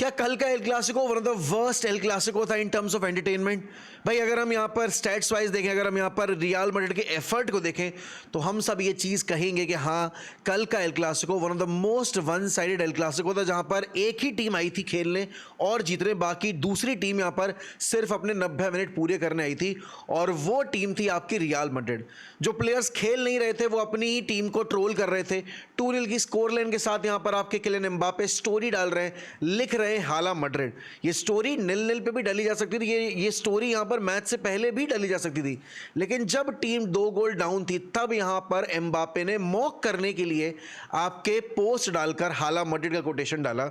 क्या कल का El Clasico one of the worst El Clasico था इन टर्म्स ऑफ एंटरटेनमेंट? भाई अगर हम यहाँ पर स्टैट्स वाइज देखें, अगर हम यहाँ पर रियल मैड्रिड के एफर्ट को देखें, तो हम सब ये चीज़ कहेंगे कि हाँ, कल का El Clasico one of the most one sided El Clasico था, जहाँ पर एक ही टीम आई थी खेलने और जीतने, बाकी दूसरी टीम यहाँ पर सिर्फ अपने 90 मिनट पूरे करने आई थी, और वो टीम थी आपकी रियल मैड्रिड। जो प्लेयर्स खेल नहीं रहे थे वो अपनी ही टीम को ट्रोल कर रहे थे। 2-0 की स्कोर लाइन के साथ यहाँ पर आपके किलियन एम्बापे स्टोरी डाल रहे हैं, लिख रहे हैं हाला मैड्रिड। ये स्टोरी 0-0 पे भी डाली जा सकती थी, ये स्टोरी यहाँ पर मैच से पहले भी डाली जा सकती थी, लेकिन जब टीम 2 गोल डाउन थी तब यहाँ पर एम्बापे ने मॉक करने के लिए आपके पोस्ट डालकर हाला मैड्रिड का कोटेशन डाला।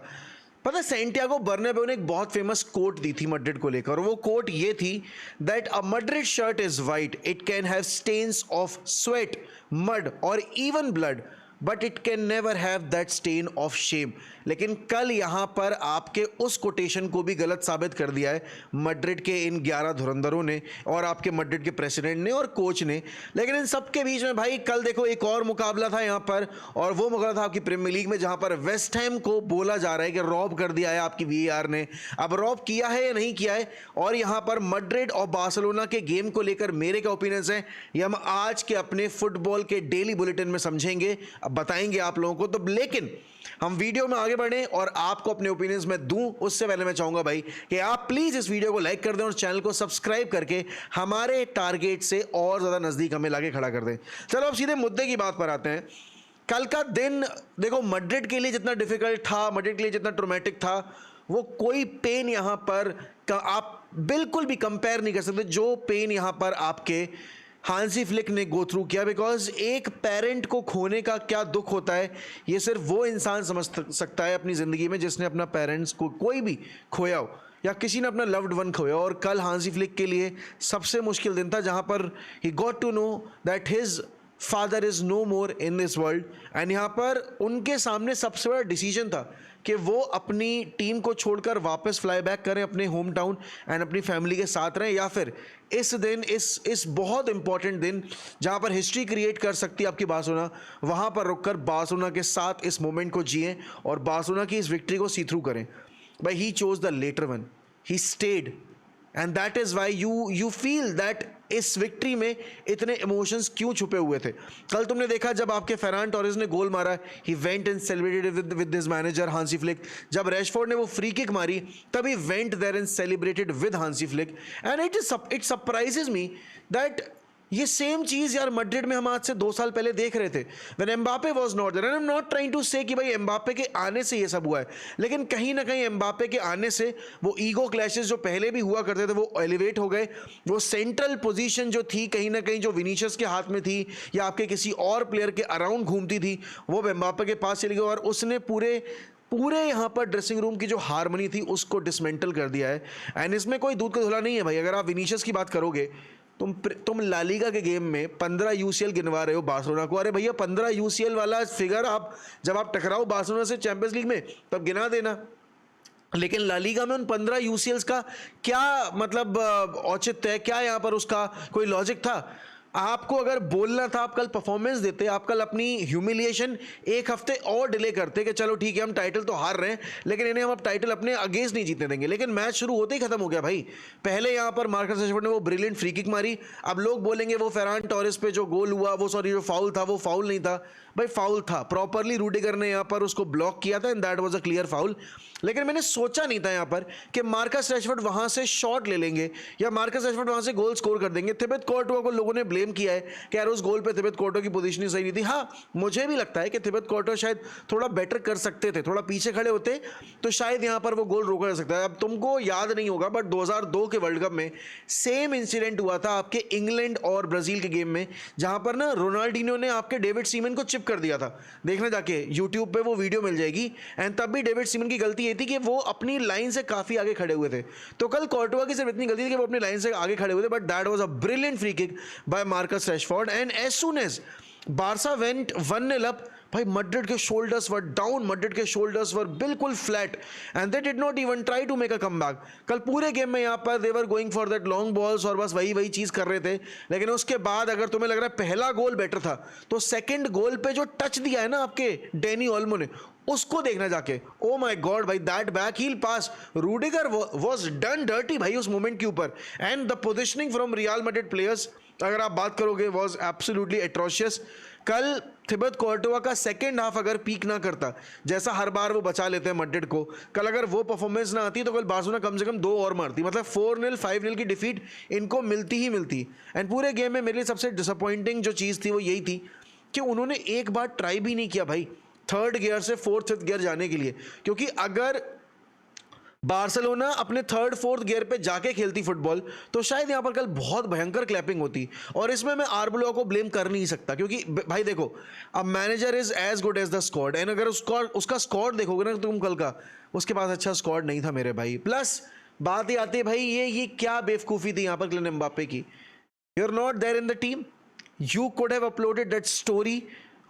पता है, सैंटियागो बर्नाब्यू ने एक बहुत फेमस कोट दी थी मैड्रिड को लेकर, और वो कोट ये थी that a Madrid shirt is white, it can have stains of sweat, mud और even blood, but it can never have that stain of shame. लेकिन कल यहां पर आपके उस कोटेशन को भी गलत साबित कर दिया है मैड्रिड के इन 11 धुरंधरों ने और आपके मैड्रिड के प्रेसिडेंट ने और कोच ने। लेकिन इन सब के बीच में भाई कल देखो एक और मुकाबला था यहां पर, और वो मुकाबला था आपकी प्रीमियर लीग में, जहां पर वेस्ट हैम को बोला जा रहा है कि रॉब कर दिया है आपकी वीएआर ने। अब रॉब किया है या नहीं किया है, और यहां पर मैड्रिड और बार्सिलोना के गेम को लेकर मेरे क्या ओपिनियंस हैं, ये हम आज के अपने फुटबॉल के डेली बुलेटिन में समझेंगे, बताएंगे आप लोगों को। तो लेकिन हम वीडियो में आगे बढ़ें और आपको अपने ओपिनियंस में दूं, उससे पहले मैं चाहूंगा भाई कि आप प्लीज इस वीडियो को लाइक कर दें और चैनल को सब्सक्राइब करके हमारे टारगेट से और ज्यादा नजदीक हमें लाके खड़ा कर दें। चलो अब सीधे मुद्दे की बात पर आते हैं। कल का दिन देखो, मैड्रिड के लिए जितना डिफिकल्ट था, मैड्रिड के लिए जितना ट्रोमेटिक था, वो कोई पेन यहां पर आप बिल्कुल भी कंपेयर नहीं कर सकते जो पेन यहां पर आपके हांसी फ्लिक ने गो थ्रू किया। बिकॉज एक पेरेंट को खोने का क्या दुख होता है, ये सिर्फ वो इंसान समझ सकता है अपनी ज़िंदगी में जिसने अपना पेरेंट्स को कोई भी खोया हो या किसी ने अपना लव्ड वन खोया। और कल हांसी फ्लिक के लिए सबसे मुश्किल दिन था, जहाँ पर he got to know that his father is no more in this world. And यहाँ पर उनके सामने सबसे बड़ा डिसीजन था कि वो अपनी टीम को छोड़कर वापस फ्लाई बैक करें अपने होम टाउन एंड अपनी फैमिली के साथ रहें, या फिर इस दिन इस बहुत इंपॉर्टेंट दिन जहाँ पर हिस्ट्री क्रिएट कर सकती है आपकी बार्सिलोना, वहाँ पर रुककर बार्सिलोना के साथ इस मोमेंट को जिएं और बार्सिलोना की इस विक्ट्री को सी थ्रू करें। भाई he chose the latter one, he stayed, and that is why you feel that इस विक्ट्री में इतने इमोशंस क्यों छुपे हुए थे। कल तुमने देखा जब आपके फेरान टोरेस ने गोल मारा, he went and celebrated with his manager Hansi Flick. जब रैशफोर्ड ने वो फ्री किक मारी तभी went there and celebrated with Hansi Flick. And it surprises me that ये सेम चीज यार मैड्रिड में हम आज से 2 साल पहले देख रहे थे when Mbappe was not there. I am not trying to say कि भाई एम्बापे के आने से ये सब हुआ है, लेकिन कहीं ना कहीं एम्बापे के आने से वो ईगो क्लैशेस जो पहले भी हुआ करते थे वो एलिवेट हो गए। वो सेंट्रल पोजीशन जो थी कहीं ना कहीं जो विनीशियस के हाथ में थी या आपके किसी और प्लेयर के अराउंड घूमती थी, वो एम्बापे के पास चली गई और उसने पूरे यहाँ पर ड्रेसिंग रूम की जो हारमोनी थी उसको डिसमेंटल कर दिया है। एंड इसमें कोई दूध का धुला नहीं है भाई। अगर आप विनीशियस की बात करोगे, तुम ला लीगा के गेम में 15 यूसीएल गिनवा रहे हो बार्सिलोना को। अरे भैया 15 यूसीएल वाला फिगर आप जब आप टकराओ बार्सिलोना से चैंपियंस लीग में तब गिना देना, लेकिन ला लीगा में उन 15 यूसीएल्स का क्या मतलब औचित्य है, क्या यहाँ पर उसका कोई लॉजिक था? आपको अगर बोलना था, आप कल परफॉर्मेंस देते, आप कल अपनी ह्यूमिलिएशन एक हफ्ते और डिले करते कि चलो ठीक है हम टाइटल तो हार रहे हैं लेकिन इन्हें हम अब टाइटल अपने अगेंस्ट नहीं जीतने देंगे। लेकिन मैच शुरू होते ही खत्म हो गया भाई। पहले यहाँ पर मार्कस रैशफोर्ड ने वो ब्रिलियंट फ्री किक मारी। अब लोग बोलेंगे वो फेरान टोरेस पे जो गोल हुआ वो जो फाउल था वो फाउल नहीं था। भाई फाउल था, प्रॉपरली रूडिगर ने यहाँ पर उसको ब्लॉक किया था and that was a clear foul. लेकिन मैंने सोचा नहीं था यहाँ पर कि मार्कस रैशफोर्ड वहां से शॉट ले लेंगे या मार्कस रैशफोर्ड वहां से गोल स्कोर कर देंगे। थिबेत कोर्टुआ को लोगों ने ब्लेम किया है कि यार उस गोल पे थिबेत कोर्टुआ की पोजीशन सही नहीं थी। हाँ, मुझे भी लगता है कि थिबेत कोर्टुआ शायद थोड़ा बेटर कर सकते थे, थोड़ा पीछे खड़े होते तो शायद यहाँ पर वो गोल रोका जा सकता है। अब तुमको याद नहीं होगा बट 2002 के वर्ल्ड कप में सेम इंसिडेंट हुआ था आपके इंग्लैंड और ब्राजील के गेम में, जहां पर ना रोनाल्डिनो ने आपके डेविड सीमन को चिप कर दिया था। देखना जाके यूट्यूब पे वो वीडियो मिल जाएगी। एंड तब भी डेविड सीमन की गलती ये थी कि वो अपनी लाइन से काफी आगे खड़े हुए थे। तो कल कोर्टुआ की सिर्फ इतनी गलती थी कि वो अपनी लाइन से आगे खड़े हुए थे, but that was a brilliant free kick by Marcus Rashford. And as soon as Barca went 1-0 up, भाई मैड्रिड के शोल्डर्स वर डाउन, मैड्रिड के शोल्डर्स वर बिल्कुल flat and they did not even try to make a comeback. कल पूरे game में यहाँ पर they were going for that long balls और बस वही चीज कर रहे थे। लेकिन उसके बाद अगर तुम्हें लग रहा है पहला गोल बेटर था, तो सेकंड गोल पे जो टच दिया है ना आपके डैनी ओल्मो ने, उसको देखना जाके, ओ माय गॉड भाई, that back heel pass, Rudiger was done dirty भाई उस मोमेंट के ऊपर। And the positioning from Real Madrid players अगर आप बात करोगे वाज एब्सोल्युटली एट्रोशियस। कल थिबत कोर्टोवा का सेकेंड हाफ अगर पीक ना करता, जैसा हर बार वो बचा लेते हैं मैड्रिड को, कल अगर वो परफॉर्मेंस ना आती तो कल बार्सिलोना कम से कम 2 और मारती, मतलब 4-0 5-0 की डिफीट इनको मिलती ही मिलती। एंड पूरे गेम में मेरे लिए सबसे डिसअपॉइंटिंग जो चीज़ थी वो यही थी कि उन्होंने एक बार ट्राई भी नहीं किया भाई थर्ड गियर से फोर्थ गियर जाने के लिए, क्योंकि अगर बार्सिलोना अपने थर्ड फोर्थ गियर पे जाके खेलती फुटबॉल तो शायद यहाँ पर कल बहुत भयंकर क्लैपिंग होती। और इसमें मैं आर्बुलो को ब्लेम कर नहीं सकता, क्योंकि भाई देखो, अब manager is as good as the squad, and अगर उसका स्क्वाड देखोगे ना तुम कल का, उसके पास अच्छा स्क्वाड नहीं था मेरे भाई। प्लस बात ही आती है भाई, ये क्या बेवकूफ़ी थी यहाँ पर किलियन एम्बाप्पे की। You are not there in the team, you could have uploaded that story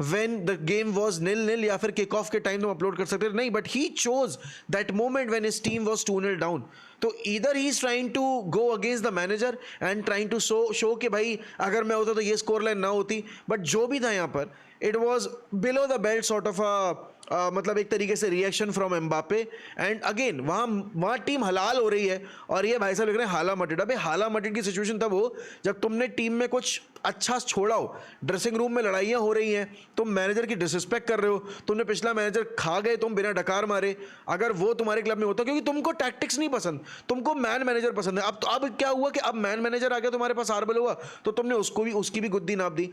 when the game was 0-0 या फिर किक ऑफ के टाइम तुम अपलोड कर सकते नहीं, but he chose that moment when his team was 2-0 down. तो इधर he is trying to go against the manager and trying to show कि भाई अगर मैं होता तो ये स्कोर लाइन ना होती, बट जो भी था यहाँ पर it was below the belt sort of मतलब एक तरीके से reaction from Mbappe. And again वहाँ टीम हलाल हो रही है और ये भाई साहब लिख रहे हैं हाला मटिड। अबे हाला मटिड की सिचुएशन तब हो जब तुमने टीम में कुछ अच्छा छोड़ा हो, ड्रेसिंग रूम में लड़ाइयाँ हो रही हैं, तुम मैनेजर की डिसरिस्पेक्ट कर रहे हो, तुमने पिछला मैनेजर खा गए तुम बिना डकार मारे। अगर वो तुम्हारे क्लब में होता, क्योंकि तुमको टैक्टिक्स नहीं पसंद, तुमको मैन मैनेजर पसंद है। अब क्या हुआ कि अब मैन मैनेजर आ गया तुम्हारे पास, आर्बल हुआ तो तुमने उसकी भी गुद्दी नाप दी।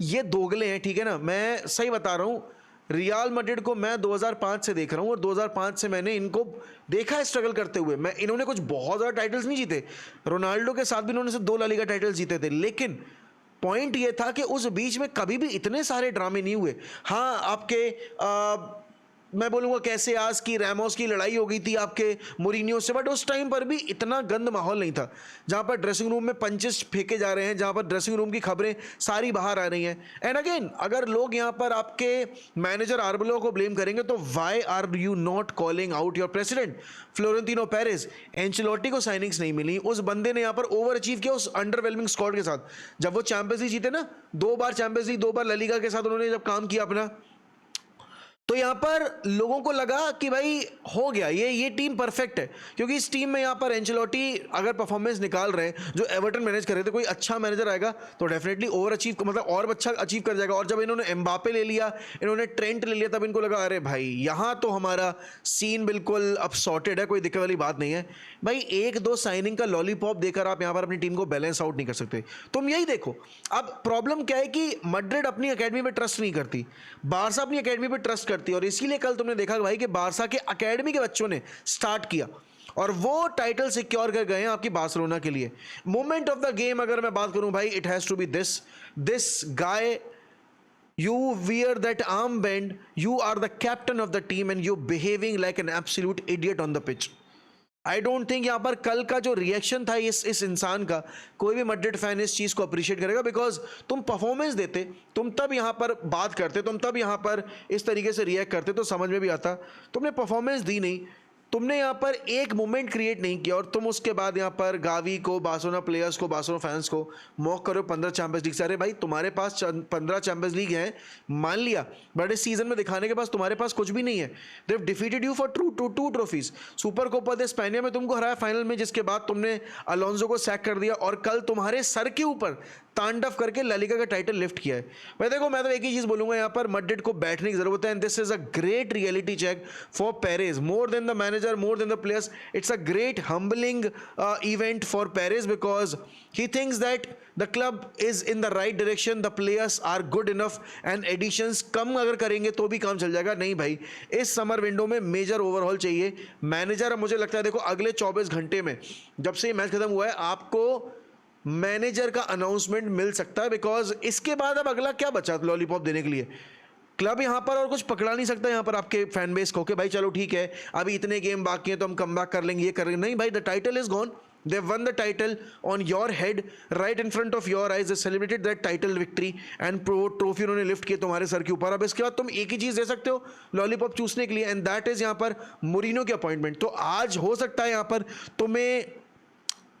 ये दोगले हैं, ठीक है ना। मैं सही बता रहा हूँ, रियल मैड्रिड को मैं 2005 से देख रहा हूँ और 2005 से मैंने इनको देखा है स्ट्रगल करते हुए। इन्होंने कुछ बहुत ज़्यादा टाइटल्स नहीं जीते, रोनाल्डो के साथ भी इन्होंने सिर्फ 2 ला लीगा टाइटल्स जीते थे, लेकिन पॉइंट ये था कि उस बीच में कभी भी इतने सारे ड्रामे नहीं हुए। हाँ, आपके मैं बोलूँगा कैसे आज की रैमोस की लड़ाई हो गई थी आपके मोरिनियो से, बट उस टाइम पर भी इतना गंद माहौल नहीं था, जहाँ पर ड्रेसिंग रूम में पंचेस फेंके जा रहे हैं, जहाँ पर ड्रेसिंग रूम की खबरें सारी बाहर आ रही हैं। एंड अगेन, अगर लोग यहाँ पर आपके मैनेजर आर्बुलो को ब्लेम करेंगे तो why are you not calling out your president Florentino Perez. Ancelotti को साइनिंग्स नहीं मिली, उस बंदे ने यहाँ पर ओवर अचीव किया उस अंडरवेलमिंग स्क्वाड के साथ। जब वो चैंपियंस लीग जीते ना, 2 बार चैंपियंस लीग, 2 बार ला लीगा के साथ उन्होंने जब काम किया अपना, तो यहाँ पर लोगों को लगा कि भाई हो गया, ये टीम परफेक्ट है। क्योंकि इस टीम में यहाँ पर एंचेलोटी अगर परफॉर्मेंस निकाल रहे हैं, जो एवर्टन मैनेज कर रहे थे, कोई अच्छा मैनेजर आएगा तो डेफिनेटली ओवर अचीव, मतलब और अच्छा अचीव कर जाएगा। और जब इन्होंने एम्बापे ले लिया, इन्होंने ट्रेंट ले लिया, तब इनको लगा अरे भाई यहाँ तो हमारा सीन बिल्कुल अब सॉर्टेड है, कोई दिक्कत वाली बात नहीं है। भाई 1-2 साइनिंग का लॉलीपॉप देकर आप यहाँ पर अपनी टीम को बैलेंस आउट नहीं कर सकते। तुम यही देखो, अब प्रॉब्लम क्या है कि मैड्रिड अपनी अकेडमी पे ट्रस्ट नहीं करती, बार्सा अपनी अकेडमी पे ट्रस्ट करती है, और इसीलिए कल तुमने देखा भाई कि बार्सा के अकेडमी के बच्चों ने स्टार्ट किया और वो टाइटल सिक्योर कर गए हैं आपकी बार्सिलोना के लिए। मोमेंट ऑफ द गेम अगर मैं बात करूं भाई, it has to be this guy, you wear that armband, you are the captain of the team and you're behaving like an absolute idiot on the pitch. I don't think यहाँ पर कल का जो रिएक्शन था इस इंसान का, कोई भी मैड्रिड फैन इस चीज़ को अप्रिशिएट करेगा, बिकॉज तुम परफॉर्मेंस देते, तुम तब यहाँ पर बात करते, तुम तब यहाँ पर इस तरीके से रिएक्ट करते तो समझ में भी आता। तुमने परफॉर्मेंस दी नहीं, तुमने यहाँ पर एक मोमेंट क्रिएट नहीं किया, और तुम उसके बाद यहाँ पर गावी को, बार्सिलोना प्लेयर्स को, बार्सिलोना फैंस को मॉक करो 15 चैंपियंस लीग से। अरे भाई तुम्हारे पास 15 चैंपियंस लीग हैं, मान लिया, बट इस सीजन में दिखाने के पास तुम्हारे पास कुछ भी नहीं है। They have defeated you for two trophies. Super Copa de España में तुमको हराया फाइनल में, जिसके बाद तुमने अलोंसो को सैक कर दिया, और कल तुम्हारे सर के ऊपर तांडव करके ला लीगा का टाइटल लिफ्ट किया है। भाई देखो, मैं तो एक ही चीज़ बोलूँगा, यहाँ पर मैड्रिड को बैठने की ज़रूरत है, and this is a great reality check for Perez, more than the manager, more than the players. It's a great humbling event for Perez, because he thinks that the club is in the right direction, the players are good enough, and additions कम अगर करेंगे तो भी काम चल जाएगा। नहीं भाई, इस समर विंडो में मेजर ओवरहॉल चाहिए। मैनेजर, अब मुझे लगता है देखो अगले 24 घंटे में, जब से ये मैच खत्म हुआ है, आपको मैनेजर का अनाउंसमेंट मिल सकता है, बिकॉज इसके बाद अब अगला क्या बचा लॉलीपॉप देने के लिए। क्लब यहाँ पर और कुछ पकड़ा नहीं सकता यहाँ पर आपके फैन बेस को कि भाई चलो ठीक है, अभी इतने गेम बाकी हैं तो हम कम बैक कर लेंगे, ये कर लेंगे। नहीं भाई, the title is gone, they one the title on your head, right in front of your eyes, they celebrated that title victory, and pro trophy उन्होंने लिफ्ट किए तुम्हारे सर के ऊपर। अब इसके बाद तुम एक ही चीज़ दे सकते हो लॉलीपॉप चूसने के लिए, एंड दैट इज यहाँ पर मोरिनो की अपॉइंटमेंट। तो आज हो सकता है यहाँ पर तुम्हें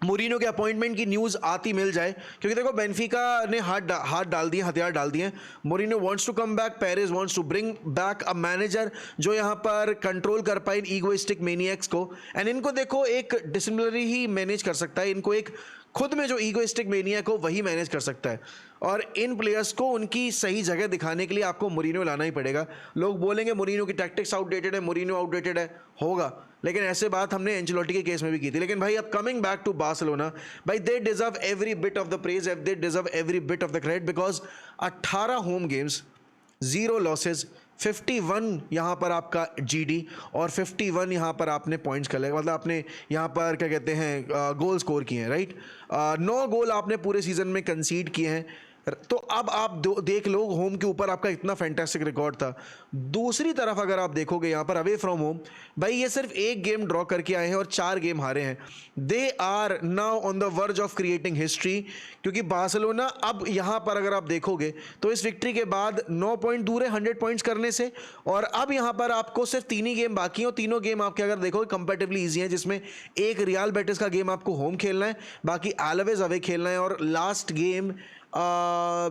मोरिनो के अपॉइंटमेंट की न्यूज़ आती मिल जाए, क्योंकि देखो बेंफिका ने हाथ डाल दिए, हथियार डाल दिए। Mourinho wants to come back, Perez wants to bring back a manager जो यहाँ पर कंट्रोल कर पाए इन ईगोइस्टिक मेनियक्स को। एंड इनको देखो एक डिसिप्लिनरी ही मैनेज कर सकता है, इनको एक खुद में जो ईगोइस्टिक मेनियक हो वही मैनेज कर सकता है। और इन प्लेयर्स को उनकी सही जगह दिखाने के लिए आपको मोरिनो लाना ही पड़ेगा। लोग बोलेंगे मोरिनो की टैक्टिक्स आउटडेटेड है, मोरिनो आउटडेटेड है, होगा, लेकिन ऐसे बात हमने एंचेलोटी के केस में भी की थी। लेकिन भाई अब कमिंग बैक टू बार्सिलोना, भाई they deserve every bit of the praise, they deserve every bit of the credit, because 18 home games, 0 losses, 51 यहाँ पर आपका जीडी और 51 यहाँ पर आपने पॉइंट्स कर लिया, मतलब आपने यहाँ पर क्या कहते हैं गोल स्कोर किए हैं, राइट। 9 गोल आपने पूरे सीजन में कंसीड किए हैं। तो अब आप देख लो होम के ऊपर आपका इतना फैंटास्टिक रिकॉर्ड था। दूसरी तरफ अगर आप देखोगे यहाँ पर अवे फ्रॉम होम, भाई ये सिर्फ 1 गेम ड्रॉ करके आए हैं और 4 गेम हारे हैं। They are now on the verge of creating history, क्योंकि बार्सिलोना अब यहाँ पर अगर आप देखोगे तो इस विक्ट्री के बाद 9 पॉइंट दूर है 100 पॉइंट्स करने से। और अब यहाँ पर आपको सिर्फ 3 ही गेम बाकी हैं, और तीनों गेम आपके अगर देखोगे कंपैरेटिवली ईजी हैं, जिसमें एक रियल बेटिस का गेम आपको होम खेलना है, बाकी एलावेज अवे खेलना है, और लास्ट गेम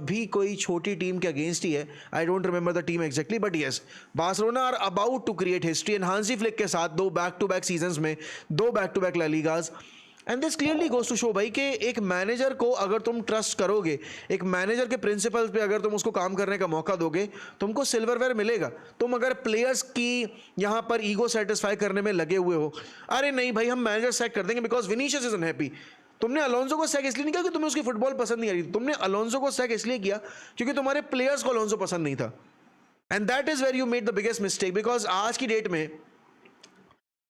भी कोई छोटी टीम के अगेंस्ट ही है। I don't remember the team exactly, but yes Barcelona are about to create history and Hansi Flick के साथ 2 बैक टू बैक सीजन्स में 2 back to back La Ligas. And this clearly goes to show भाई कि एक manager को अगर तुम trust करोगे, एक मैनेजर के प्रिंसिपल्स पे अगर तुम उसको काम करने का मौका दोगे, तुमको सिल्वरवेयर मिलेगा। तुम अगर प्लेयर्स की यहाँ पर ईगो सेटिस्फाई करने में लगे हुए हो, अरे नहीं भाई हम मैनेजर सेट कर देंगे बिकॉज विनीशियस इज अनहैप्पी। तुमने अलोंसो को सैक इसलिए नहीं किया कि तुम्हें उसकी फुटबॉल पसंद नहीं आ रही, तुमने अलोंसो को सैक इसलिए किया क्योंकि तुम्हारे प्लेयर्स को अलोंसो पसंद नहीं था। And that is where you made the biggest mistake, because आज की डेट में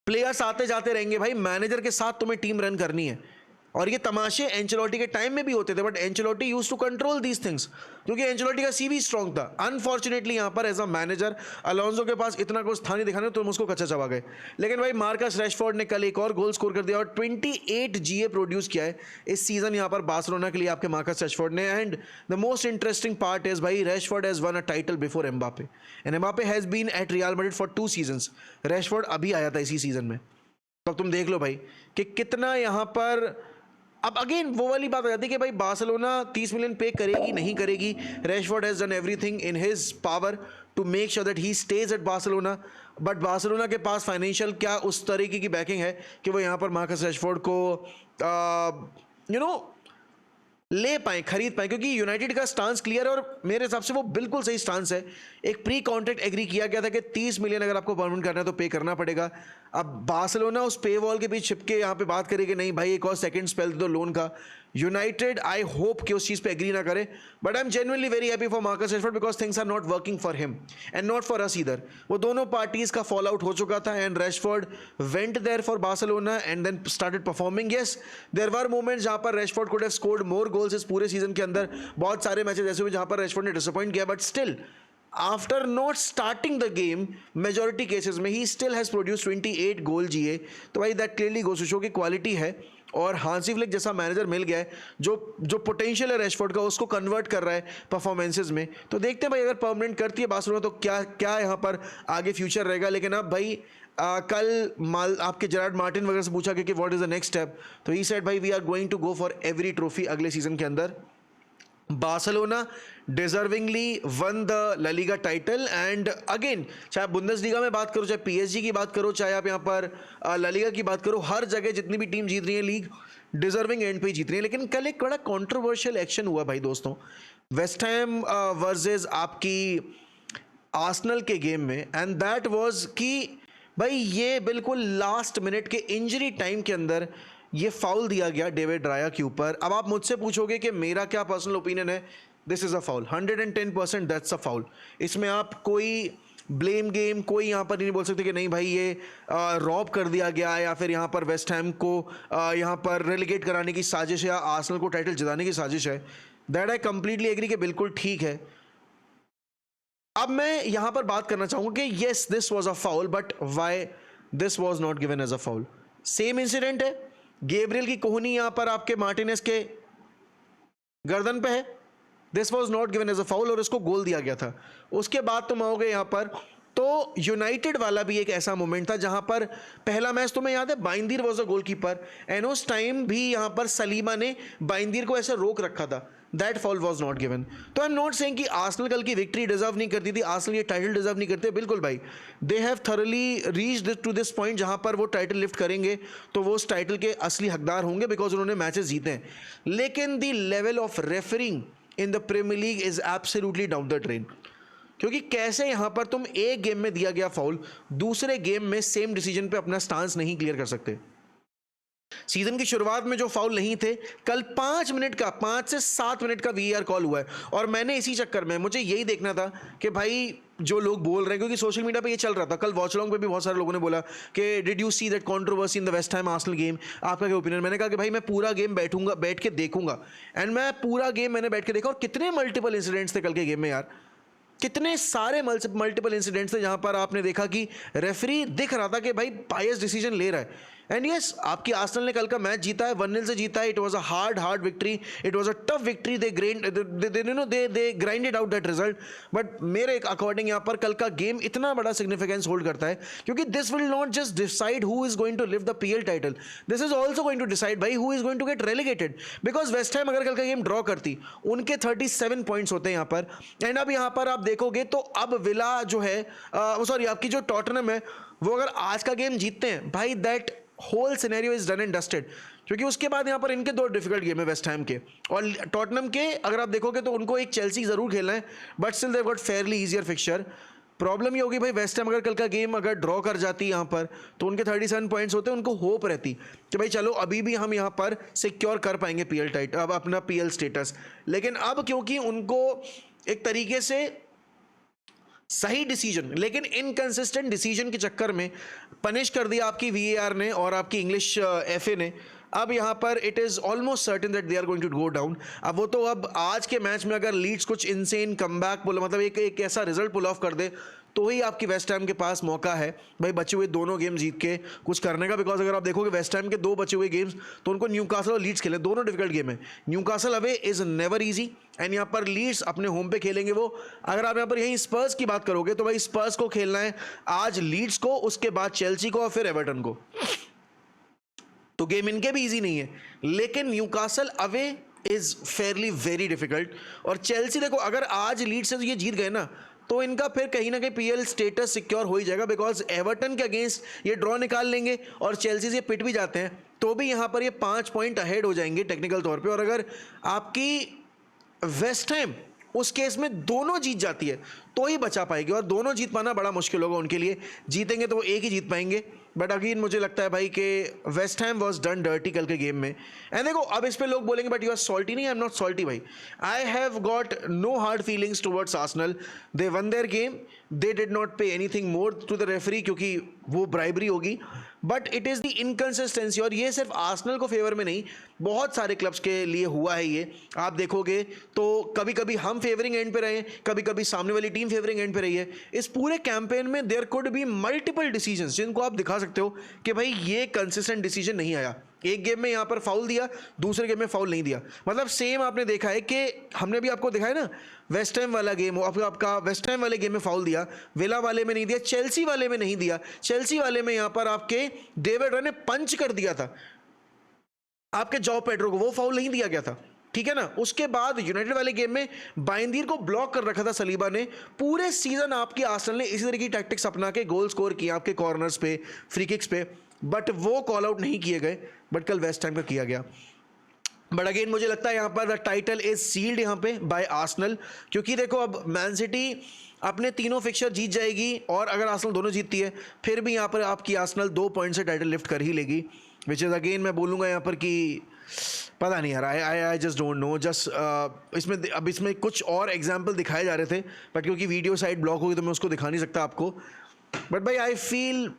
प्लेयर्स आते जाते रहेंगे भाई, मैनेजर के साथ तुम्हें टीम रन करनी है। और ये तमाशे एंचेलोटी के टाइम में भी होते थे, but Ancelotti used to control these things क्योंकि एंचेलोटी का सीवी स्ट्रॉन्ग था। अनफॉर्चुनेटली यहाँ पर एज अ मैनेजर अलोंसो के पास इतना कुछ था नहीं दिखाने, तुम उसको कच्चा चबा गए। लेकिन भाई मार्कस रैशफोर्ड ने कल एक और गोल स्कोर कर दिया और 28 जीए प्रोड्यूस किया है इस सीजन यहाँ पर बार्सिलोना के लिए आपके मार्कस रैशफोर्ड ने। And the most interesting part is भाई Rashford has won a title before Mbappe, and Mbappe has been at Real Madrid for 2 seasons. Rashford अभी आया था इसी सीजन में। तो अब तुम देख लो भाई कि कितना यहाँ पर, अब अगेन वो वाली बात आ जाती है कि भाई बार्सिलोना 30 मिलियन पे करेगी नहीं करेगी। Rashford has done everything in his power to make sure that he stays at Barcelona, but Barcelona के पास फाइनेंशियल क्या उस तरीके की बैकिंग है कि वो यहाँ पर मार्कस रैशफोर्ड को ले पाए, खरीद पाए, क्योंकि यूनाइटेड का स्टांस क्लियर है और मेरे हिसाब से वो बिल्कुल सही स्टांस है। एक प्री कॉन्ट्रैक्ट एग्री किया गया था कि 30 मिलियन अगर आपको परमानेंट करना है तो पे करना पड़ेगा। अब बार्सिलोना उस पे वॉल के बीच छिपके यहाँ पे बात करे कि नहीं भाई एक और सेकंड स्पेल दे दो लोन का। यूनाइटेड आई होप कि उस चीज़ पे एग्री ना करे, but I am genuinely very happy for Marcus Rashford because things are not working for him and not for us either. वो दोनों पार्टीज का फॉल आउट हो चुका था and Rashford went there for Barcelona and then started performing. Yes there were moments जहाँ पर Rashford could have scored more goals इस पूरे सीजन के अंदर। बहुत सारे मैचेस ऐसे हुए जहाँ पर रैशफोर्ड ने डिसअपॉइंट किया, but still after not starting the game majority cases में he still has produce 28 goal GA. तो भाई that clearly goes to show की क्वालिटी है और हांसी फ्लिक जैसा मैनेजर मिल गया है जो पोटेंशियल है रैशफोर्ड का उसको कन्वर्ट कर रहा है परफॉर्मेंसेज में। तो देखते हैं भाई अगर परमानेंट करती है बार्सिलोना तो क्या यहाँ पर आगे फ्यूचर रहेगा। लेकिन अब भाई कल आपके जेरार्ड मार्टिन वगैरह से पूछा कि what is the next step, तो ही सेड भाई we are going to go for every trophy अगले सीजन के अंदर। Barcelona deservingly won the La Liga title and again चाहे आप बुंदेसलीगा में बात करो, चाहे पीएसजी की बात करो, चाहे आप यहाँ पर ला लीगा की बात करो, हर जगह जितनी भी टीम जीत रही है लीग डिजर्विंग एंड पे जीत रही है। लेकिन कल एक बड़ा कंट्रोवर्शियल एक्शन हुआ भाई दोस्तों, वेस्ट हैम वर्सेस आपकी आर्सेनल के गेम में, एंड दैट वाज कि भाई ये बिल्कुल लास्ट मिनट के इंजरी टाइम के अंदर ये फाउल दिया गया डेविड राया के ऊपर। अब आप मुझसे पूछोगे कि मेरा क्या पर्सनल ओपिनियन है, this is a foul 110% that's a foul. इसमें आप कोई ब्लेम गेम कोई यहाँ पर नहीं बोल सकते कि नहीं भाई ये रॉब कर दिया गया या फिर यहाँ पर वेस्ट हैम को यहाँ पर रेलिगेट कराने की साजिश है या आर्सेनल को टाइटल जिताने की साजिश है। दैट आई कंप्लीटली एग्री कि बिल्कुल ठीक है। अब मैं यहाँ पर बात करना चाहूँगा कि yes this was a foul, but why this was not given as a foul. Same incident है, गैब्रियल की कोहनी यहाँ पर आपके मार्टिनेज के गर्दन पे है, this was not given as a foul और इसको गोल दिया गया था। उसके बाद तुम आओगे यहाँ पर तो यूनाइटेड वाला भी एक ऐसा मोमेंट था जहां पर पहला मैच तुम्हें याद है, बाइंदीर वाज अ गोलकीपर एंड उस टाइम भी यहां पर सलीमा ने बाइंदीर को ऐसे रोक रखा था, that fall was not given. तो आई एम नॉट सेइंग कि आर्सेनल कल की विक्ट्री डिजर्व नहीं करती थी, आर्सेनल ये टाइटल डिजर्व नहीं करते, बिल्कुल भाई, they have thoroughly reached to this point जहां पर वो टाइटल लिफ्ट करेंगे तो वो उस टाइटल के असली हकदार होंगे बिकॉज उन्होंने मैचेस जीते हैं। लेकिन the level of refereeing in the Premier League is absolutely down the drain, क्योंकि कैसे यहां पर तुम एक गेम में दिया गया फाउल दूसरे गेम में सेम डिसीजन पे अपना स्टांस नहीं क्लियर कर सकते। सीजन की शुरुआत में जो फाउल नहीं थे, कल 5 से 7 मिनट का वीआर कॉल हुआ है, और मैंने इसी चक्कर में मुझे यही देखना था कि भाई जो लोग बोल रहे हैं, क्योंकि सोशल मीडिया पे ये चल रहा था, कल वॉच लॉन्ग पे भी बहुत सारे लोगों ने बोला कि did you see that controversy in the West Ham Arsenal game, आपका क्या ओपिनियन। मैंने कहा कि भाई मैं पूरा गेम बैठ के देखूंगा, एंड मैं पूरा गेम मैंने बैठ के देखा, और कितने मल्टीपल इंसिडेंट्स थे कल के गेम में यार, कितने सारे मल्टीपल इंसिडेंट्स थे जहां पर आपने देखा कि रेफरी दिख रहा था कि भाई बायस डिसीजन ले रहा है। एंड यस, आपकी आर्सेनल ने कल का मैच जीता है, 1-0 से जीता है, it was a hard victory, it was a tough victory, they grinded out that result. But मेरे अकॉर्डिंग यहां पर कल का गेम इतना बड़ा सिग्निफिकेंस होल्ड करता है क्योंकि this will not just decide who is going to lift the PL title, this is also going to decide भाई who is going to get relegated, because West Ham अगर कल का game draw करती, उनके 37 points होते हैं यहां पर, एंड अब यहां पर आप देखोगे तो अब विला जो है, सॉरी आपकी जो टॉटनहम है, वो अगर आज का गेम जीतते हैं भाई, that whole scenario is done and dusted, क्योंकि उसके बाद यहां पर इनके 2 डिफिकल्ट गेम है वेस्ट हैम के और टॉटनहम के। अगर आप देखोगे तो उनको एक चेल्सी जरूर खेलना है, but still they have got Fairlie easier fixture. Problem ये होगी भाई, वेस्ट हैम अगर कल का गेम अगर ड्रॉ कर जाती यहां पर, तो उनके 37 पॉइंट्स होते हैं, उनको होप रहती कि भाई चलो अभी भी हम यहां पर सिक्योर कर पाएंगे पीएल टाइटल, अब अपना पीएल स्टेटस। लेकिन अब क्योंकि उनको एक तरीके से सही डिसीजन लेकिन इनकंसिस्टेंट डिसीजन के चक्कर में पनिश कर दिया आपकी वीएआर ने और आपकी इंग्लिश एफए ने, अब यहां पर it is almost certain that they are going to go down. अब वो तो अब आज के मैच में अगर लीड्स कुछ इनसेन कमबैक मतलब एक ऐसा रिजल्ट पुल ऑफ कर दे तो ही आपकी वेस्ट हैम के पास मौका है भाई बचे हुए दोनों गेम जीत के कुछ करने का। बिकॉज अगर आप देखोगे वेस्ट हैम के 2 बचे हुए गेम्स, तो उनको न्यूकासल और लीड्स खेले, दोनों डिफिकल्ट गेम है। Newcastle away is never easy, and यहाँ पर लीड्स अपने होम पे खेलेंगे वो। अगर आप यहाँ पर यहीं स्पर्स की बात करोगे तो भाई स्पर्स को खेलना है आज लीड्स को, उसके बाद चेल्सी को और फिर एवर्टन को, तो गेम इनके भी इजी नहीं है। लेकिन Newcastle away is fairly very difficult, और चेल्सी देखो अगर आज लीड से ये जीत गए ना तो इनका फिर कहीं ना कहीं पीएल स्टेटस सिक्योर हो ही जाएगा, बिकॉज एवर्टन के अगेंस्ट ये ड्रॉ निकाल लेंगे और चेल्सी से पिट भी जाते हैं तो भी यहाँ पर ये 5 पॉइंट अहेड हो जाएंगे टेक्निकल तौर पे। और अगर आपकी वेस्ट हैम उस केस में दोनों जीत जाती है तो ही बचा पाएगी, और दोनों जीत पाना बड़ा मुश्किल होगा उनके लिए। जीतेंगे तो वो एक ही जीत पाएंगे, बट अगेन मुझे लगता है भाई कि West Ham was done dirty कल के गेम में। एंड देखो अब इस पे लोग बोलेंगे बट यू आर सॉल्टी, नहीं आई एम नॉट सॉल्टी भाई, I have got no hard feelings towards Arsenal, they won their game, they did not pay anything more to the referee क्योंकि वो ब्राइबरी होगी, but it is the inconsistency. और ये सिर्फ Arsenal को favour में नहीं, बहुत सारे क्लब्स के लिए हुआ है ये। आप देखोगे तो कभी कभी हम फेवरिंग एंड पे रहे, कभी कभी सामने वाली टीम फेवरिंग एंड पे रही है। इस पूरे कैंपेन में there could be multiple decisions जिनको आप दिखा सकते हो कि भाई ये कंसिस्टेंट डिसीजन नहीं आया। एक गेम में यहां पर फाउल दिया, दूसरे गेम में फाउल नहीं दिया, मतलब सेम आपने देखा है कि हमने भी आपको दिखाया ना, वेस्ट हैम वाला गेम हो आपका वेस्ट हैम वाले गेम में फाउल दिया, विला वाले में नहीं दिया, चेल्सी वाले में नहीं दिया, चेल्सी वाले में यहां पर आपके डेविड रॉय ने पंच कर दिया था आपके जॉ पेड्रो को, वो फाउल नहीं दिया गया था, ठीक है ना। उसके बाद यूनाइटेड वाले गेम में बाइंदीर को ब्लॉक कर रखा था सलीबा ने। पूरे सीजन आपकी आर्सेनल ने इसी तरह की टैक्टिक्स अपना के गोल स्कोर किया आपके कॉर्नर्स पे, फ्री किक्स पे, बट वो कॉल आउट नहीं किए गए, बट कल वेस्ट हैम का किया गया। बट अगेन मुझे लगता है यहाँ पर द टाइटल इज सील्ड यहाँ पे बाय आर्सेनल, क्योंकि देखो अब मैन सिटी अपने तीनों फिक्चर जीत जाएगी, और अगर आर्सेनल दोनों जीतती है फिर भी यहाँ पर आपकी आर्सेनल 2 पॉइंट से टाइटल लिफ्ट कर ही लेगी, विच इज़ अगेन मैं बोलूँगा यहाँ पर कि पता नहीं यार, I just don't know. Just इसमें कुछ और एग्जाम्पल दिखाए जा रहे थे, बट क्योंकि वीडियो साइट ब्लॉक होगी तो मैं उसको दिखा नहीं सकता आपको। बट भाई I feel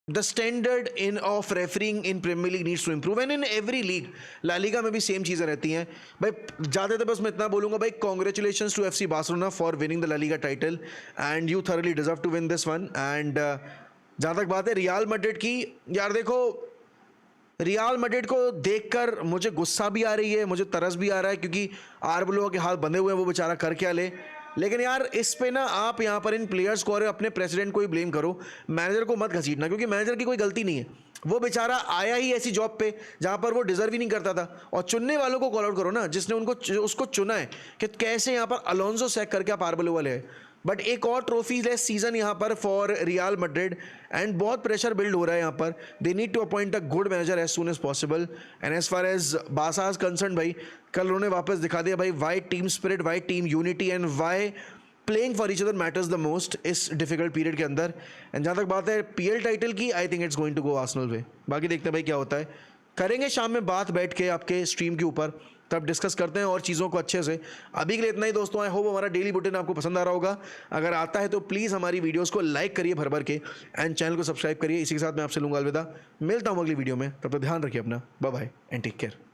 the standard in of refereeing in Premier League needs to improve, and in every league. La Liga में भी सेम चीज़ें रहती हैं भाई। ज़्यादा तो बस मैं इतना बोलूँगा भाई, congratulations to FC Barcelona for winning the La Liga title, and you thoroughly deserve to win this one. And जहाँ तक बात है रियल मैड्रिड की, यार देखो रियल मैड्रिड को देखकर मुझे गुस्सा भी आ रही है, मुझे तरस भी आ रहा है, क्योंकि आर्बलो के हाथ बंधे हुए हैं, वो बेचारा कर क्या ले। लेकिन यार इस पे ना आप यहाँ पर इन प्लेयर्स को और अपने प्रेसिडेंट को ही ब्लेम करो, मैनेजर को मत घसीटना, क्योंकि मैनेजर की कोई गलती नहीं है। वो बेचारा आया ही ऐसी जॉब पे जहाँ पर वो डिजर्व ही नहीं करता था, और चुनने वालों को कॉल आउट करो ना, जिसने उसको चुना है कि कैसे यहाँ पर अलोंसो सैक करके आप आर्बेलोवेल है। बट एक और ट्रॉफी लेस सीजन यहाँ पर फॉर रियल मैड्रिड, एंड बहुत प्रेशर बिल्ड हो रहा है यहाँ पर। They need to appoint a good manager as soon as possible. And as far as बासा इज कंसर्न भाई, कल उन्होंने वापस दिखा दिया भाई why team spirit, why team unity, and why playing for each other matters the most इस difficult period के अंदर। एंड जहाँ तक बात है पीएल टाइटल की, I think it's going to go Arsenal way. बाकी देखते हैं भाई क्या होता है, करेंगे शाम में बात बैठ के आपके स्ट्रीम के ऊपर, तब डिस्कस करते हैं और चीज़ों को अच्छे से। अभी के लिए इतना ही दोस्तों, आई होप हमारा डेली बुलेटिन आपको पसंद आ रहा होगा। अगर आता है तो प्लीज़ हमारी वीडियोस को लाइक करिए भर भर के, एंड चैनल को सब्सक्राइब करिए। इसी के साथ मैं आपसे लूँगा अलविदा, मिलता हूँ अगली वीडियो में, तब तक ध्यान रखिए अपना, bye bye and take care.